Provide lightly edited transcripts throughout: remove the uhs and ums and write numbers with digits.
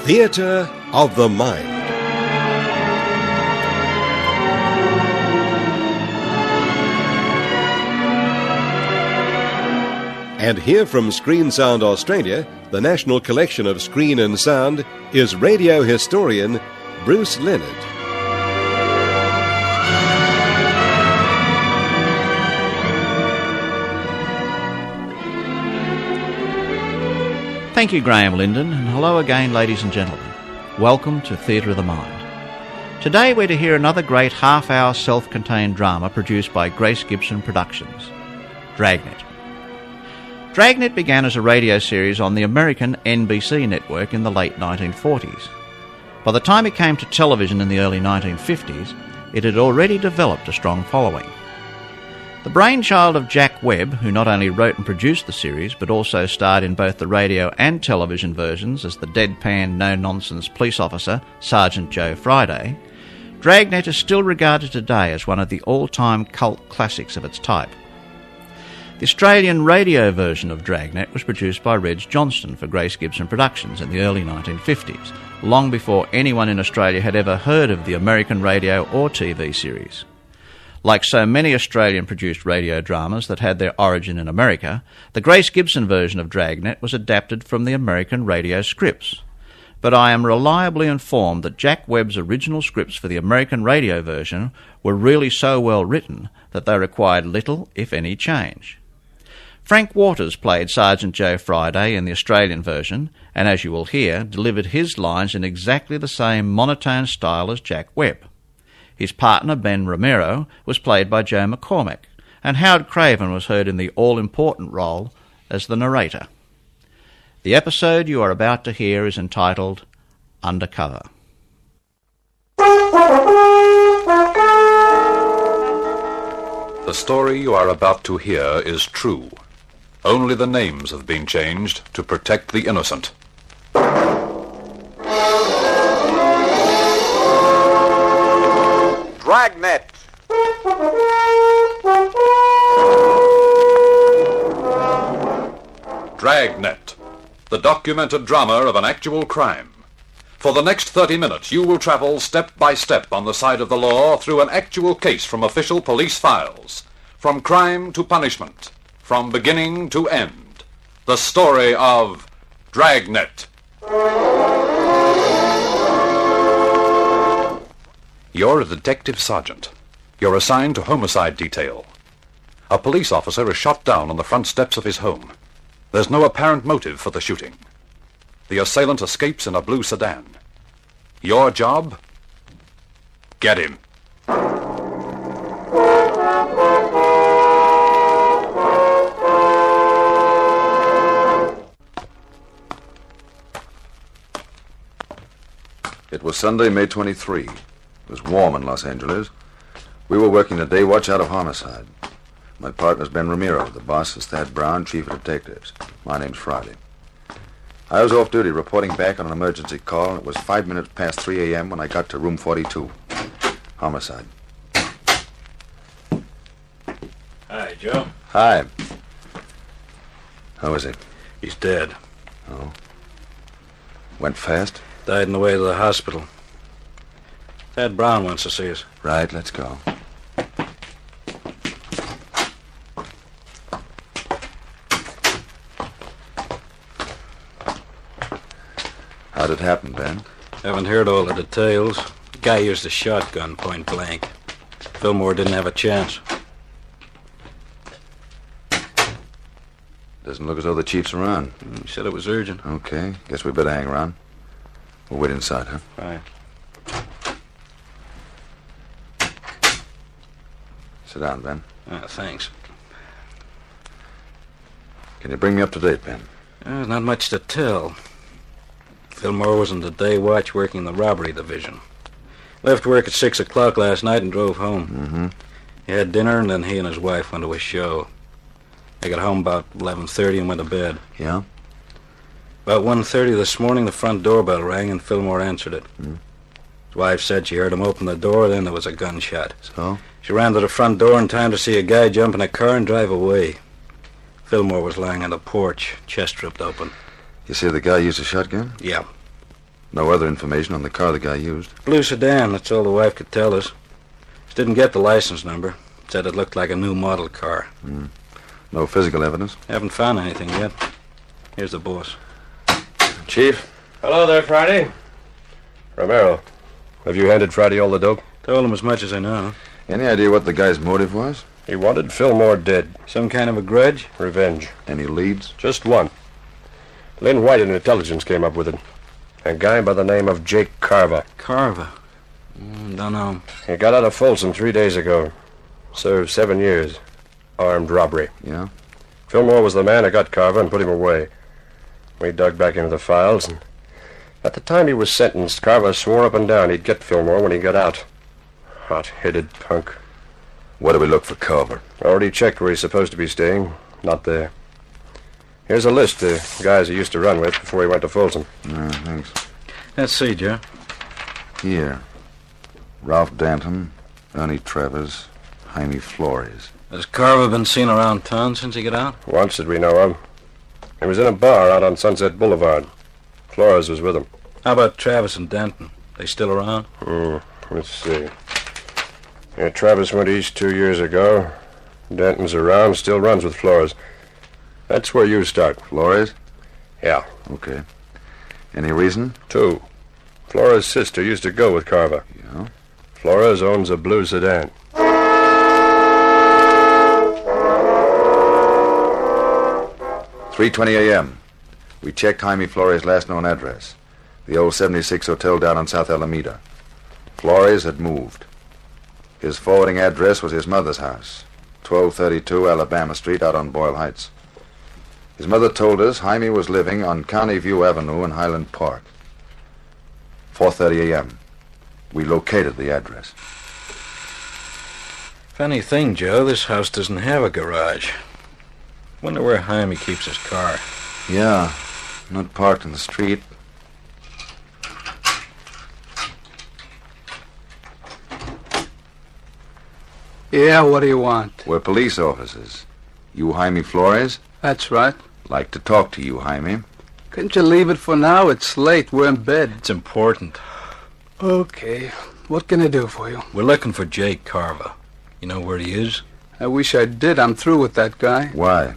Theatre of the Mind. And here from Screen Sound Australia, the national collection of screen and sound, is radio historian Bruce Leonard. Thank you, Graham Linden, and hello again, ladies and gentlemen. Welcome to Theatre of the Mind. Today we're to hear another great half-hour self-contained drama produced by Grace Gibson Productions, Dragnet. Dragnet began as a radio series on the American NBC network in the late 1940s. By the time it came to television in the early 1950s, it had already developed a strong following. The brainchild of Jack Webb, who not only wrote and produced the series, but also starred in both the radio and television versions as the deadpan, no-nonsense police officer, Sergeant Joe Friday, Dragnet is still regarded today as one of the all-time cult classics of its type. The Australian radio version of Dragnet was produced by Reg Johnston for Grace Gibson Productions in the early 1950s, long before anyone in Australia had ever heard of the American radio or TV series. Like so many Australian-produced radio dramas that had their origin in America, the Grace Gibson version of Dragnet was adapted from the American radio scripts. But I am reliably informed that Jack Webb's original scripts for the American radio version were really so well written that they required little, if any, change. Frank Waters played Sergeant Joe Friday in the Australian version, and as you will hear, delivered his lines in exactly the same monotone style as Jack Webb. His partner, Ben Romero, was played by Joe McCormack, and Howard Craven was heard in the all-important role as the narrator. The episode you are about to hear is entitled Undercover. The story you are about to hear is true. Only the names have been changed to protect the innocent. Dragnet. Dragnet, the documented drama of an actual crime. For the next 30 minutes, you will travel step by step on the side of the law through an actual case from official police files. From crime to punishment, from beginning to end. The story of Dragnet. You're a detective sergeant. You're assigned to homicide detail. A police officer is shot down on the front steps of his home. There's no apparent motive for the shooting. The assailant escapes in a blue sedan. Your job? Get him. It was Sunday, May 23. It was warm in Los Angeles. We were working the day watch out of homicide. My partner's Ben Romero. The boss is Thad Brown, chief of detectives. My name's Friday. I was off duty reporting back on an emergency call, and it was 5 minutes past 3 a.m. when I got to room 42. Homicide. Hi, Joe. Hi. How is he? He's dead. Oh. Went fast? Died on the way to the hospital. Thad Brown wants to see us. Right, let's go. How'd it happen, Ben? Haven't heard all the details. The guy used a shotgun point blank. Fillmore didn't have a chance. Doesn't look as though the chief's around. He said it was urgent. Okay, guess we better hang around. We'll wait inside, huh? Right. Sit down, Ben. Thanks. Can you bring me up to date, Ben? There's not much to tell. Fillmore was on the day watch working the robbery division. Left work at 6 o'clock last night and drove home. Mm-hmm. He had dinner, and then he and his wife went to a show. They got home about 11:30 and went to bed. Yeah? About 1:30 this morning, the front doorbell rang, and Fillmore answered it. His wife said she heard him open the door, then there was a gunshot. So? She ran to the front door in time to see a guy jump in a car and drive away. Fillmore was lying on the porch, chest ripped open. You say the guy used a shotgun? Yeah. No other information on the car the guy used? Blue sedan, that's all the wife could tell us. She didn't get the license number. Said it looked like a new model car. No physical evidence? Haven't found anything yet. Here's the boss. Chief? Hello there, Friday. Romero, have you handed Friday all the dope? Told him as much as I know. Any idea what the guy's motive was? He wanted Fillmore dead. Some kind of a grudge? Revenge. Any leads? Just one. Lynn White in intelligence came up with it. A guy by the name of Jake Carver. Carver? Don't know. He got out of Folsom 3 days ago. Served 7 years. Armed robbery. Yeah? Fillmore was the man who got Carver and put him away. We dug back into the files, and at the time he was sentenced, Carver swore up and down he'd get Fillmore when he got out. Hot-headed punk. Where do we look for Carver? Already checked where he's supposed to be staying. Not there. Here's a list of guys he used to run with before he went to Folsom. Thanks. Let's see, Joe. Here. Ralph Danton, Ernie Travers, Jaime Flores. Has Carver been seen around town since he got out? Once that we know of. He was in a bar out on Sunset Boulevard. Flores was with him. How about Travis and Denton? They still around? Let's see. Yeah, Travis went east 2 years ago. Denton's around, still runs with Flores. That's where you start. Flores? Yeah. Okay. Any reason? 2. Flores' sister used to go with Carver. Yeah? Flores owns a blue sedan. 3:20 a.m. We checked Jaime Flores' last known address. The old 76 Hotel down on South Alameda. Flores had moved. His forwarding address was his mother's house, 1232 Alabama Street out on Boyle Heights. His mother told us Jaime was living on County View Avenue in Highland Park. 4:30 a.m. We located the address. Funny thing, Joe, this house doesn't have a garage. Wonder where Jaime keeps his car. Yeah, not parked in the street. Yeah, what do you want? We're police officers. You Jaime Flores? That's right. Like to talk to you, Jaime. Couldn't you leave it for now? It's late. We're in bed. It's important. Okay. What can I do for you? We're looking for Jake Carver. You know where he is? I wish I did. I'm through with that guy. Why?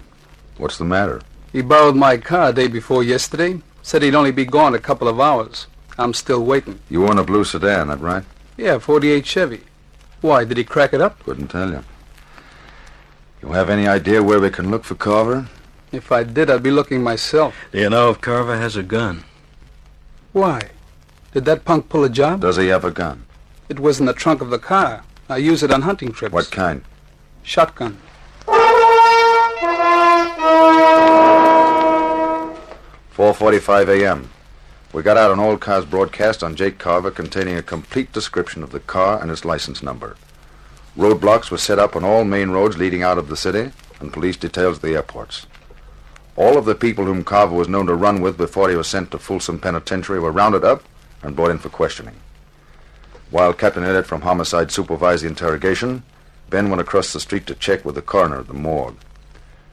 What's the matter? He borrowed my car day before yesterday. Said he'd only be gone a couple of hours. I'm still waiting. You own a blue sedan, that right? Yeah, 48 Chevy. Why, did he crack it up? Couldn't tell you. You have any idea where we can look for Carver? If I did, I'd be looking myself. Do you know if Carver has a gun? Why? Did that punk pull a job? Does he have a gun? It was in the trunk of the car. I use it on hunting trips. What kind? Shotgun. 4:45 a.m. We got out an old car's broadcast on Jake Carver containing a complete description of the car and its license number. Roadblocks were set up on all main roads leading out of the city and police details at the airports. All of the people whom Carver was known to run with before he was sent to Folsom Penitentiary were rounded up and brought in for questioning. While Captain Elliott from Homicide supervised the interrogation, Ben went across the street to check with the coroner at the morgue.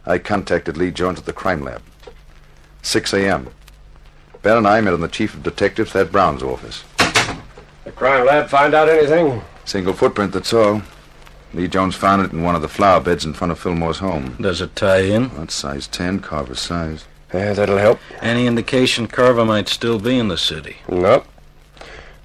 I contacted Lee Jones at the crime lab. 6 a.m. Ben and I met in the chief of detectives, Thad Brown's office. The crime lab find out anything? Single footprint, that's all. Lee Jones found it in one of the flower beds in front of Fillmore's home. Does it tie in? That's size 10, Carver's size. Yeah, that'll help. Any indication Carver might still be in the city? Nope.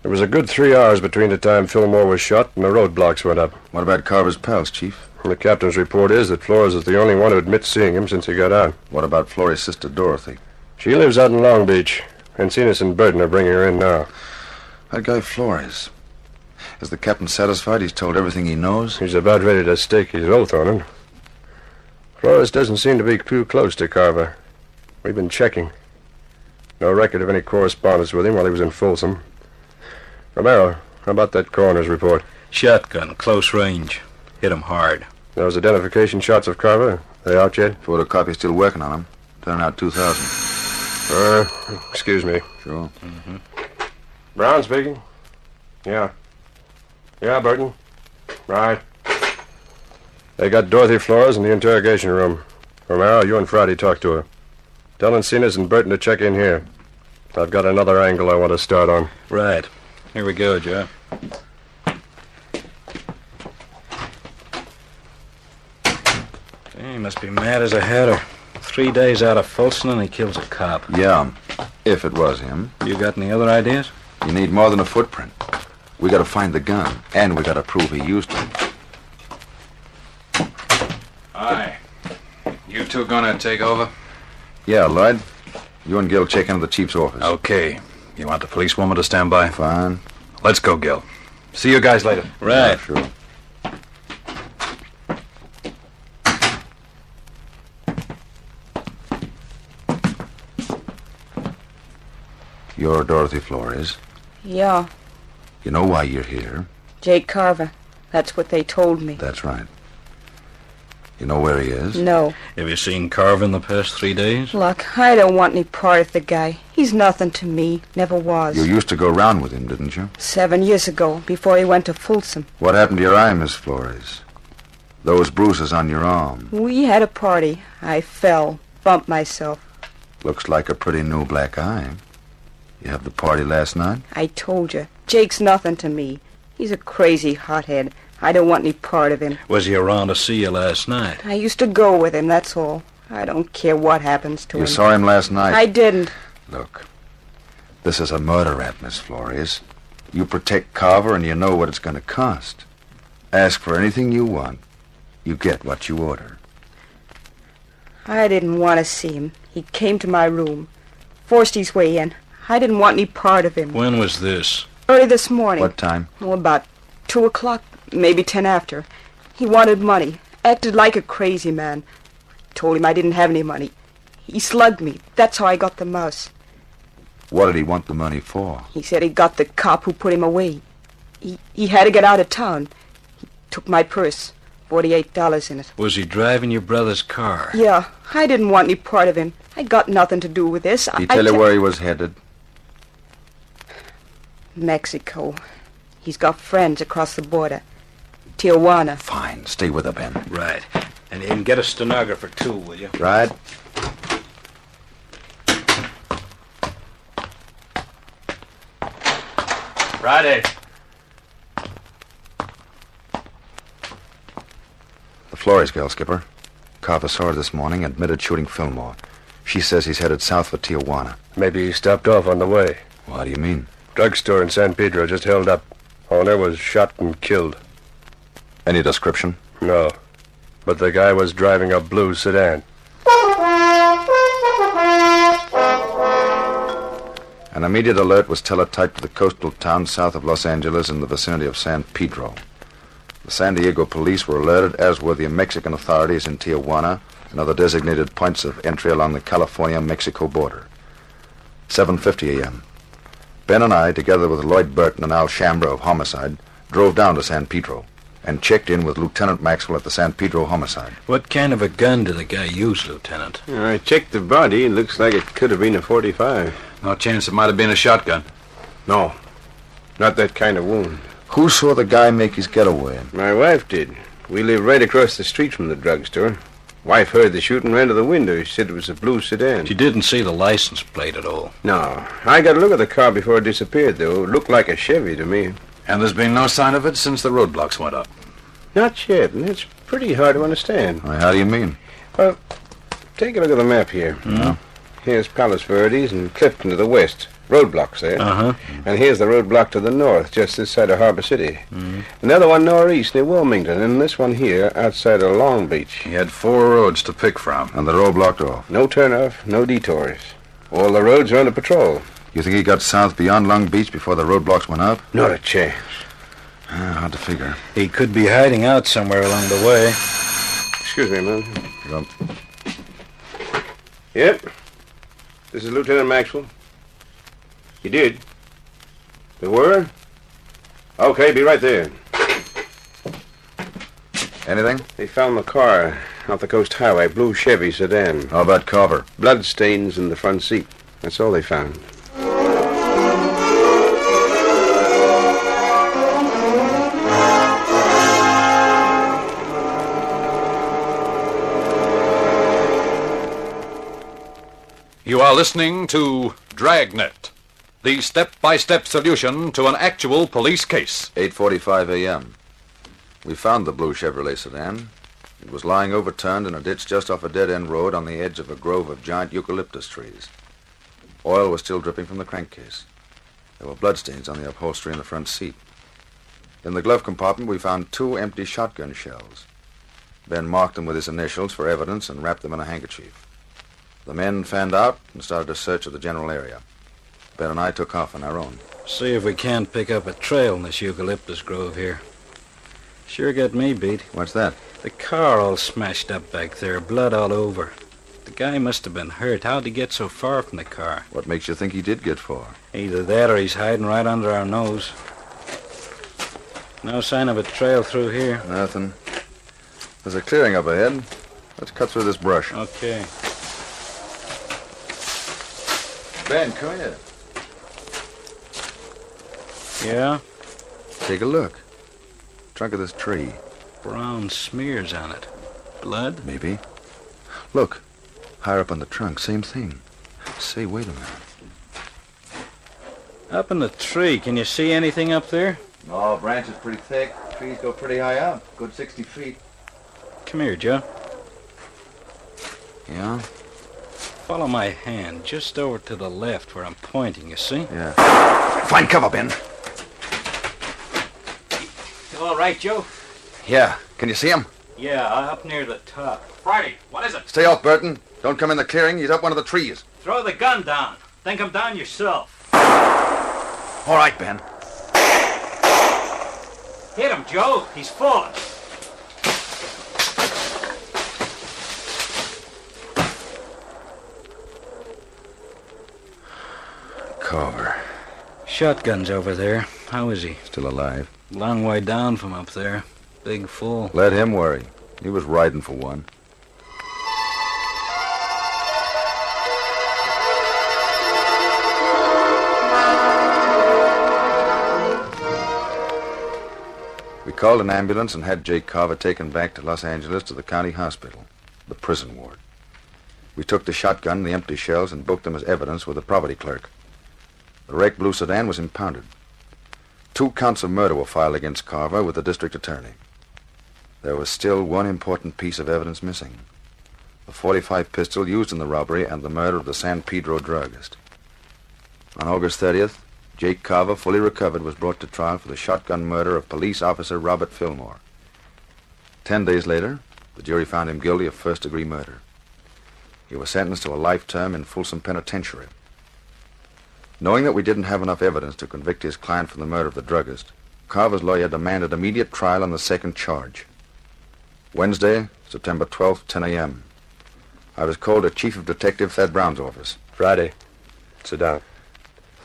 There was a good 3 hours between the time Fillmore was shot and the roadblocks went up. What about Carver's pals, Chief? The captain's report is that Flores is the only one who admits seeing him since he got out. What about Flores' sister, Dorothy? She lives out in Long Beach. Encinas and Burton are bringing her in now. That guy Flores. Is the captain satisfied he's told everything he knows? He's about ready to stake his oath on him. Flores doesn't seem to be too close to Carver. We've been checking. No record of any correspondence with him while he was in Folsom. Romero, how about that coroner's report? Shotgun, close range. Hit him hard. Those identification shots of Carver, they out yet? Photocopy still working on him. Turn out 2,000. Excuse me. Sure. Brown speaking. Yeah. Yeah, Burton. Right. They got Dorothy Flores in the interrogation room. Romero, you and Friday talk to her. Tell Encinas and Burton to check in here. I've got another angle I want to start on. Right. Here we go, Joe. He must be mad as a hatter. 3 days out of Folsom and he kills a cop. Yeah, if it was him. You got any other ideas? You need more than a footprint. We gotta find the gun, and we gotta prove he used it. Aye. You two gonna take over? Yeah, Lloyd. You and Gil check into the chief's office. Okay. You want the policewoman to stand by? Fine. Let's go, Gil. See you guys later. Right. Yeah, sure. You're Dorothy Flores. Yeah, You know why you're here. Jake Carver. That's what they told me. That's right. You know where he is? No. Have you seen Carver in the past 3 days? Look, I don't want any part of the guy. He's nothing to me. Never was. You used to go round with him, didn't you? 7 years ago, before he went to Folsom. What happened to your eye, Miss Flores? Those bruises on your arm. We had a party. I fell, bumped myself. Looks like a pretty new black eye. You have the party last night? I told you, Jake's nothing to me. He's a crazy hothead. I don't want any part of him. Was he around to see you last night? I used to go with him, that's all. I don't care what happens to him. You saw him last night? I didn't. Look, this is a murder rap, Miss Flores. You protect Carver and you know what it's going to cost. Ask for anything you want. You get what you order. I didn't want to see him. He came to my room, forced his way in. I didn't want any part of him. When was this? Early this morning. What time? Oh, about 2 o'clock, maybe 10 after. He wanted money, acted like a crazy man. Told him I didn't have any money. He slugged me. That's how I got the mouse. What did he want the money for? He said he got the cop who put him away. He had to get out of town. He took my purse, $48 in it. Was he driving your brother's car? Yeah, I didn't want any part of him. I got nothing to do with this. Did he tell you where he was headed? Mexico. He's got friends across the border. Tijuana. Fine. Stay with her, Ben. Right. And get a stenographer, too, will you? Right. Friday. The Flores girl, Skipper. Carver saw her this morning, admitted shooting Fillmore. She says he's headed south for Tijuana. Maybe he stopped off on the way. What do you mean? Drugstore in San Pedro just held up. Owner was shot and killed. Any description? No. But the guy was driving a blue sedan. An immediate alert was teletyped to the coastal town south of Los Angeles in the vicinity of San Pedro. The San Diego police were alerted, as were the Mexican authorities in Tijuana and other designated points of entry along the California-Mexico border. 7:50 a.m. Ben and I, together with Lloyd Burton and Al Shambra of Homicide, drove down to San Pedro and checked in with Lieutenant Maxwell at the San Pedro Homicide. What kind of a gun did the guy use, Lieutenant? I checked the body. It looks like it could have been a .45. No chance it might have been a shotgun. No, not that kind of wound. Who saw the guy make his getaway? My wife did. We live right across the street from the drugstore. Wife heard the shooting, ran to the window. She said it was a blue sedan. She didn't see the license plate at all. No. I got a look at the car before it disappeared, though. It looked like a Chevy to me. And there's been no sign of it since the roadblocks went up. Not yet, and it's pretty hard to understand. How do you mean? Well, take a look at the map here. Yeah. Here's Palos Verdes and Clifton to the west. Roadblocks there. Uh-huh. And here's the roadblock to the north, just this side of Harbor City. Another one northeast near Wilmington, and this one here outside of Long Beach. He had 4 roads to pick from. And they're all blocked off. No turnoff, no detours. All the roads are under patrol. You think he got south beyond Long Beach before the roadblocks went up? Not a chance. Hard to figure. He could be hiding out somewhere along the way. Excuse me, man. Yep. Yep. This is Lieutenant Maxwell. You did? There were? Okay, be right there. Anything? They found the car off the Coast Highway, blue Chevy sedan. How about Carver? Blood stains in the front seat. That's all they found. You are listening to Dragnet, The step-by-step solution to an actual police case. 8:45 a.m. We found the blue Chevrolet sedan. It was lying overturned in a ditch just off a dead-end road on the edge of a grove of giant eucalyptus trees. Oil was still dripping from the crankcase. There were bloodstains on the upholstery in the front seat. In the glove compartment, we found 2 empty shotgun shells. Ben marked them with his initials for evidence and wrapped them in a handkerchief. The men fanned out and started a search of the general area. Ben and I took off on our own. See if we can't pick up a trail in this eucalyptus grove here. Sure got me beat. What's that? The car all smashed up back there, blood all over. The guy must have been hurt. How'd he get so far from the car? What makes you think he did get far? Either that or he's hiding right under our nose. No sign of a trail through here. Nothing. There's a clearing up ahead. Let's cut through this brush. Okay. Ben, come here. Yeah? Take a look. Trunk of this tree. Brown smears on it. Blood? Maybe. Look. Higher up on the trunk. Same thing. Say, wait a minute. Up in the tree. Can you see anything up there? No, branch is pretty thick. Trees go pretty high up. Good 60 feet. Come here, Joe. Yeah? Follow my hand just over to the left where I'm pointing, you see? Yeah. Find cover, Ben. You all right, Joe? Yeah. Can you see him? Yeah, up near the top. Friday, what is it? Stay off, Burton. Don't come in the clearing. He's up one of the trees. Throw the gun down. Then come down yourself. All right, Ben. Hit him, Joe. He's fallen. Carver. Shotgun's over there. How is he? Still alive. Long way down from up there. Big fool. Let him worry. He was riding for one. We called an ambulance and had Jake Carver taken back to Los Angeles to the county hospital, the prison ward. We took the shotgun and the empty shells and booked them as evidence with the property clerk. The wrecked blue sedan was impounded. 2 counts of murder were filed against Carver with the district attorney. There was still one important piece of evidence missing. The .45 pistol used in the robbery and the murder of the San Pedro druggist. On August 30th, Jake Carver, fully recovered, was brought to trial for the shotgun murder of police officer Robert Fillmore. 10 days later, the jury found him guilty of first-degree murder. He was sentenced to a life term in Folsom Penitentiary. Knowing that we didn't have enough evidence to convict his client for the murder of the druggist, Carver's lawyer demanded immediate trial on the second charge. Wednesday, September 12th, 10 a.m. I was called to Chief of Detective Thad Brown's office. Friday. Sit down.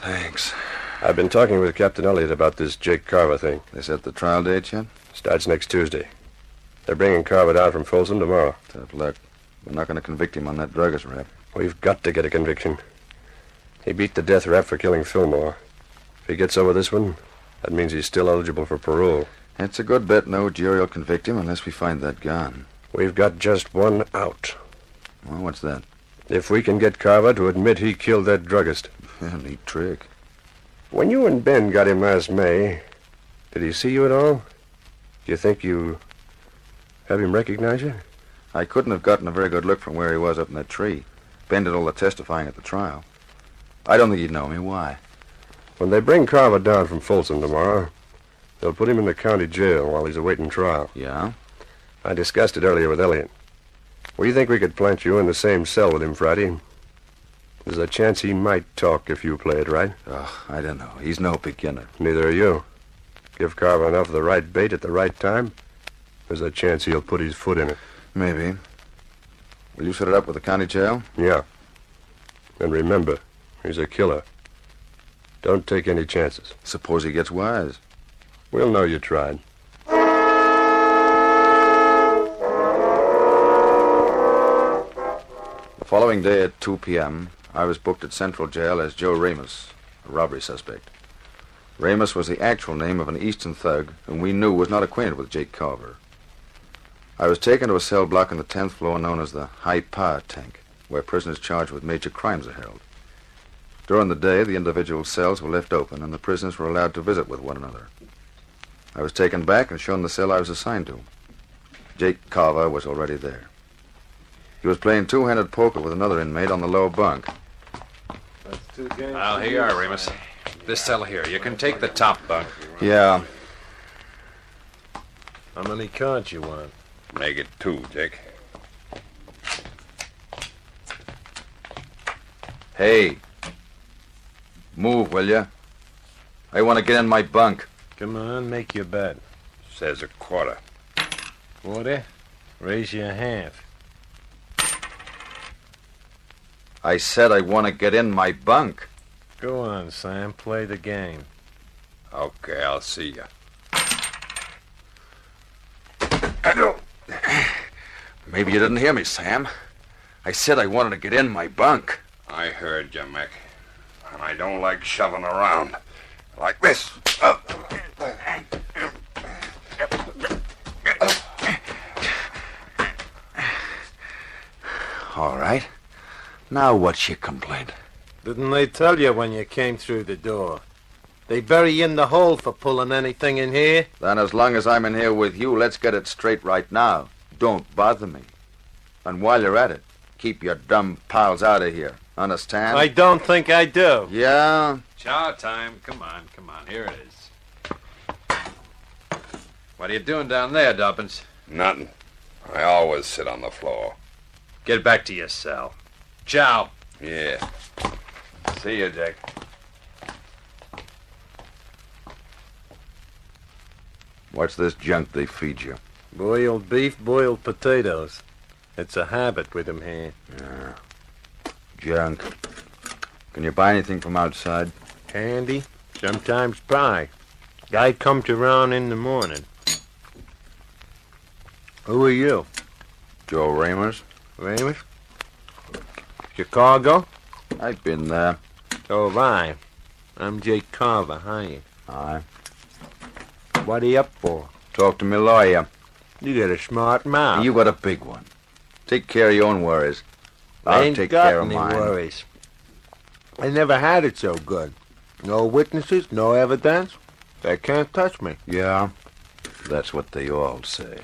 Thanks. I've been talking with Captain Elliott about this Jake Carver thing. They set the trial date yet? Starts next Tuesday. They're bringing Carver down from Folsom tomorrow. Tough luck. We're not going to convict him on that druggist rap. We've got to get a conviction. He beat the death rap for killing Fillmore. If he gets over this one, that means he's still eligible for parole. It's a good bet no jury will convict him unless we find that gun. We've got just one out. Well, what's that? If we can get Carver to admit he killed that druggist. Yeah, neat trick. When you and Ben got him last May, did he see you at all? Do you think you have him recognize you? I couldn't have gotten a very good look from where he was up in that tree. Ben did all the testifying at the trial. I don't think he'd know me. Why? When they bring Carver down from Folsom tomorrow, they'll put him in the county jail while he's awaiting trial. Yeah? I discussed it earlier with Elliott. We think we could plant you in the same cell with him Friday. There's a chance he might talk if you play it right. Oh, I don't know. He's no beginner. Neither are you. Give Carver enough of the right bait at the right time, there's a chance he'll put his foot in it. Maybe. Will you set it up with the county jail? Yeah. And remember, he's a killer. Don't take any chances. Suppose he gets wise. We'll know you tried. The following day at 2 p.m., I was booked at Central Jail as Joe Ramos, a robbery suspect. Ramos was the actual name of an eastern thug whom we knew was not acquainted with Jake Carver. I was taken to a cell block on the 10th floor known as the high-power tank, where prisoners charged with major crimes are held. During the day, the individual cells were left open and the prisoners were allowed to visit with one another. I was taken back and shown the cell I was assigned to. Jake Carver was already there. He was playing two-handed poker with another inmate on the low bunk. Well, here you are, Remus. This cell here. You can take the top bunk. Yeah. How many cards you want? Make it 2, Jake. Hey. Move, will you? I want to get in my bunk. Come on, make your bet. Says a quarter. Quarter? Raise your half. I said I want to get in my bunk. Go on, Sam. Play the game. Okay, I'll see you. Maybe you didn't hear me, Sam. I said I wanted to get in my bunk. I heard you, Mick. And I don't like shoving around. Like this. All right. Now what's your complaint? Didn't they tell you when you came through the door? They bury you in the hole for pulling anything in here? Then as long as I'm in here with you, let's get it straight right now. Don't bother me. And while you're at it, keep your dumb pals out of here. Understand? I don't think I do. Yeah? Chow time. Come on. Here it is. What are you doing down there, Dobbins? Nothing. I always sit on the floor. Get back to your cell. Chow. Yeah. See you, Jake. What's this junk they feed you? Boiled beef, boiled potatoes. It's a habit with them here. Yeah. Junk. Can you buy anything from outside? Candy, sometimes pie. Guy comes around in the morning. Who are you? Joe Ramers. Ramus? Chicago? I've been there. So have I. I'm Jake Carver. Hi. Aye. What are you up for? Talk to me lawyer. You got a smart mouth. You got a big one. Take care of your own worries. I'll ain't take got care of any mine. worries. I never had it so good. No witnesses, no evidence. They can't touch me. Yeah, that's what they all say.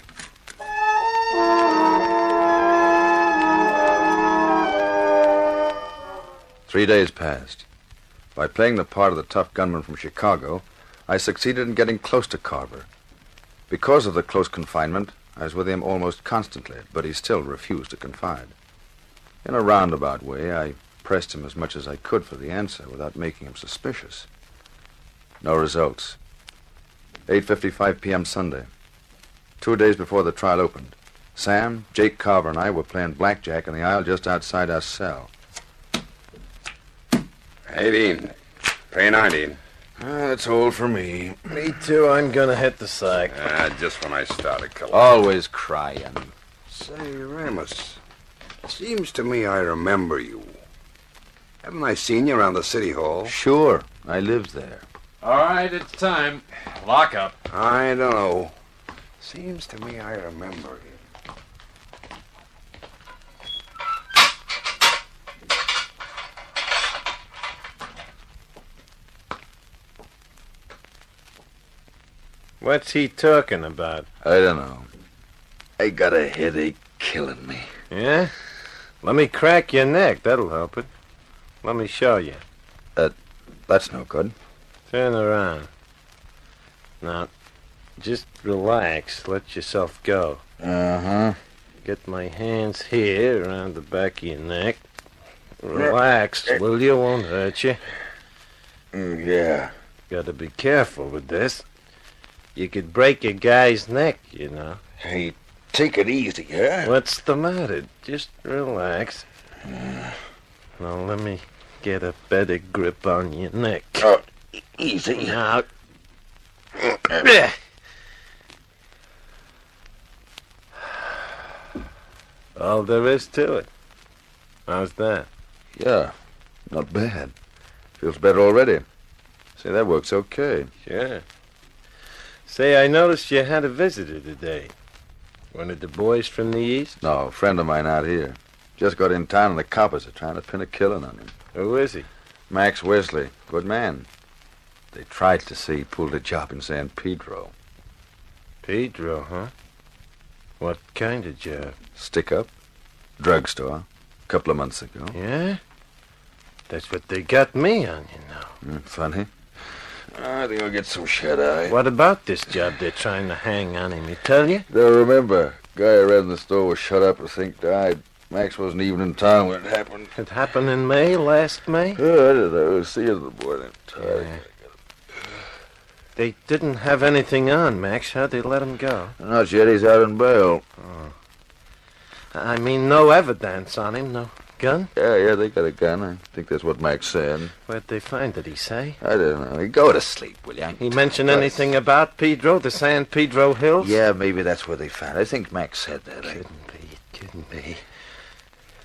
Three days passed. By playing the part of the tough gunman from Chicago, I succeeded in getting close to Carver. Because of the close confinement, I was with him almost constantly, but he still refused to confide. In a roundabout way, I pressed him as much as I could for the answer without making him suspicious. No results. 8:55 p.m. Sunday. 2 days before the trial opened, Sam, Jake Carver, and I were playing blackjack in the aisle just outside our cell. 18. Pay 19. That's all for me. Me too. I'm gonna hit the sack. Just when I started collecting. Always crying. Say, Remus, seems to me I remember you. Haven't I seen you around the city hall? Sure, I lived there. All right, it's time. Lock up. I don't know. Seems to me I remember you. What's he talking about? I don't know. I got a headache killing me. Yeah? Let me crack your neck. That'll help it. Let me show you. That's no good. Turn around. Now, just relax. Let yourself go. Uh-huh. Get my hands here around the back of your neck. Relax, will you? Won't hurt you. Yeah. Gotta be careful with this. You could break a guy's neck, you know. Hey, take it easy, huh? What's the matter? Just relax. Now let me get a better grip on your neck. Oh, easy. Now. All there is to it. How's that? Yeah, not bad. Feels better already. Say, that works okay. Sure. Say, I noticed you had a visitor today. One of the boys from the east? No, a friend of mine out here. Just got in town and the coppers are trying to pin a killing on him. Who is he? Max Wesley. Good man. They tried to say he pulled a job in San Pedro. Pedro, huh? What kind of job? Stick-up. Drugstore. A couple of months ago. Yeah? That's what they got me on, you know. Funny. I think I'll get some shut-eye. What about this job they're trying to hang on him? He tell you? Don't remember. Guy I read in the store was shut up, I think died. Max wasn't even in town when it happened. It happened in May, last May? Oh, I don't know. See you in the morning. Tired. Yeah. They didn't have anything on, Max. How'd they let him go? Not yet. He's out on bail. Oh. I mean, no evidence on him, no gun? Yeah, they got a gun. I think that's what Max said. Where'd they find it, he say? I don't know. Go to sleep, will you? He mention anything about Pedro, the San Pedro Hills? Yeah, maybe that's where they found it. I think Max said that. Couldn't be.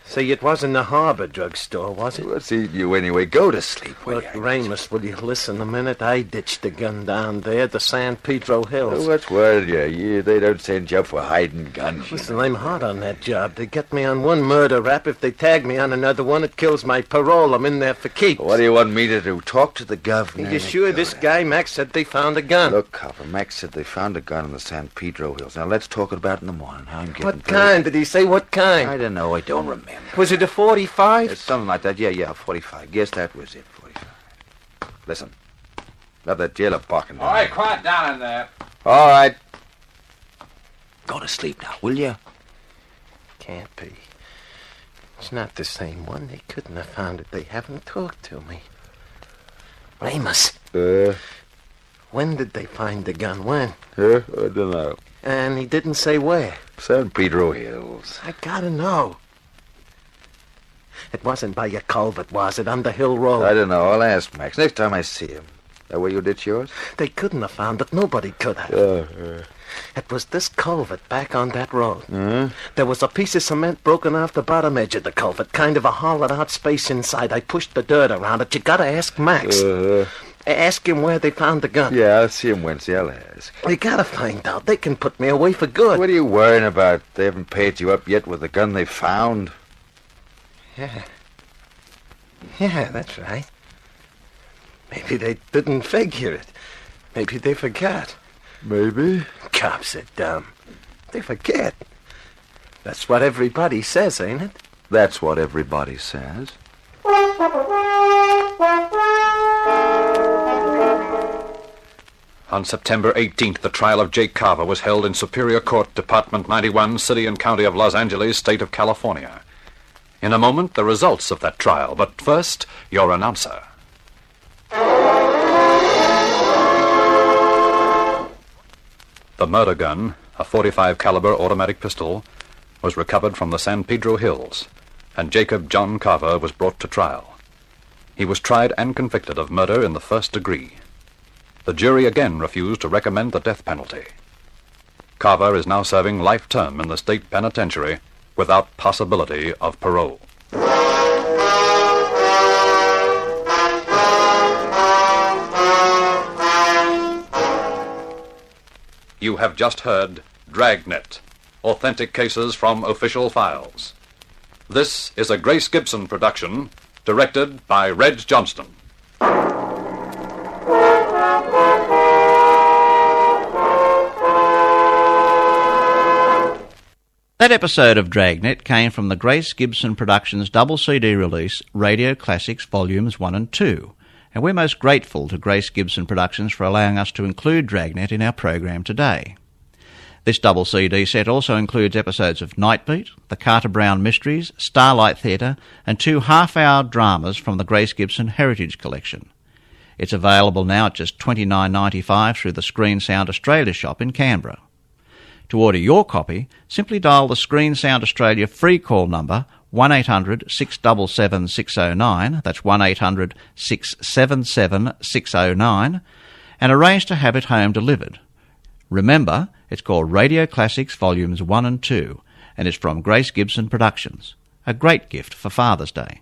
See, it wasn't the Harbor drugstore, was it? What's eating you anyway? Go to sleep, will Look, Ramus, will you listen a minute? I ditched the gun down there at the San Pedro Hills. What's worried you? They don't send you up for hiding guns. Listen, I'm hot on that job. They get me on one murder rap. If they tag me on another one, it kills my parole. I'm in there for keeps. What do you want me to do? Talk to the governor? Are you sure this guy, Max, said they found a gun? Look, Copper, Max said they found a gun in the San Pedro Hills. Now, let's talk about it in the morning. I'm getting What kind? Did he say what kind? I don't know. I don't remember. Was it a 45? It's something like that. Yeah, 45. Guess that was it, 45. Listen. Got that jailer barking. All right, quiet down in there. All right. Go to sleep now, will you? Can't be. It's not the same one. They couldn't have found it. They haven't talked to me. Ramus. When did they find the gun? When? I don't know. And he didn't say where? San Pedro Hills. I gotta know. It wasn't by your culvert, was it? On the hill road? I don't know. I'll ask Max next time I see him. That where you ditch yours? They couldn't have found it. Nobody could have. It was this culvert back on that road. There was a piece of cement broken off the bottom edge of the culvert, kind of a hollowed-out space inside. I pushed the dirt around it. You gotta ask Max. Ask him where they found the gun. Yeah, I'll see him Wednesday. I'll ask. You gotta find out. They can put me away for good. What are you worrying about? They haven't paid you up yet with the gun they found. Yeah, that's right. Maybe they didn't figure it. Maybe they forgot. Maybe. Cops are dumb. They forget. That's what everybody says, ain't it? That's what everybody says. On September 18th, the trial of Jake Carver was held in Superior Court, Department 91, City and County of Los Angeles, State of California. In a moment, the results of that trial, but first, your announcer. The murder gun, a .45 caliber automatic pistol, was recovered from the San Pedro Hills, and Jacob John Carver was brought to trial. He was tried and convicted of murder in the first degree. The jury again refused to recommend the death penalty. Carver is now serving life term in the state penitentiary without possibility of parole. You have just heard Dragnet, authentic cases from official files. This is a Grace Gibson production, directed by Reg Johnston. That episode of Dragnet came from the Grace Gibson Productions double CD release, Radio Classics Volumes 1 and 2, and we're most grateful to Grace Gibson Productions for allowing us to include Dragnet in our program today. This double CD set also includes episodes of Nightbeat, The Carter Brown Mysteries, Starlight Theatre, and 2 half-hour dramas from the Grace Gibson Heritage Collection. It's available now at just $29.95 through the Screen Sound Australia shop in Canberra. To order your copy, simply dial the Screen Sound Australia free call number 1-800-677-609, that's 1-800-677-609, and arrange to have it home delivered. Remember, it's called Radio Classics Volumes 1 and 2, and it's from Grace Gibson Productions, a great gift for Father's Day.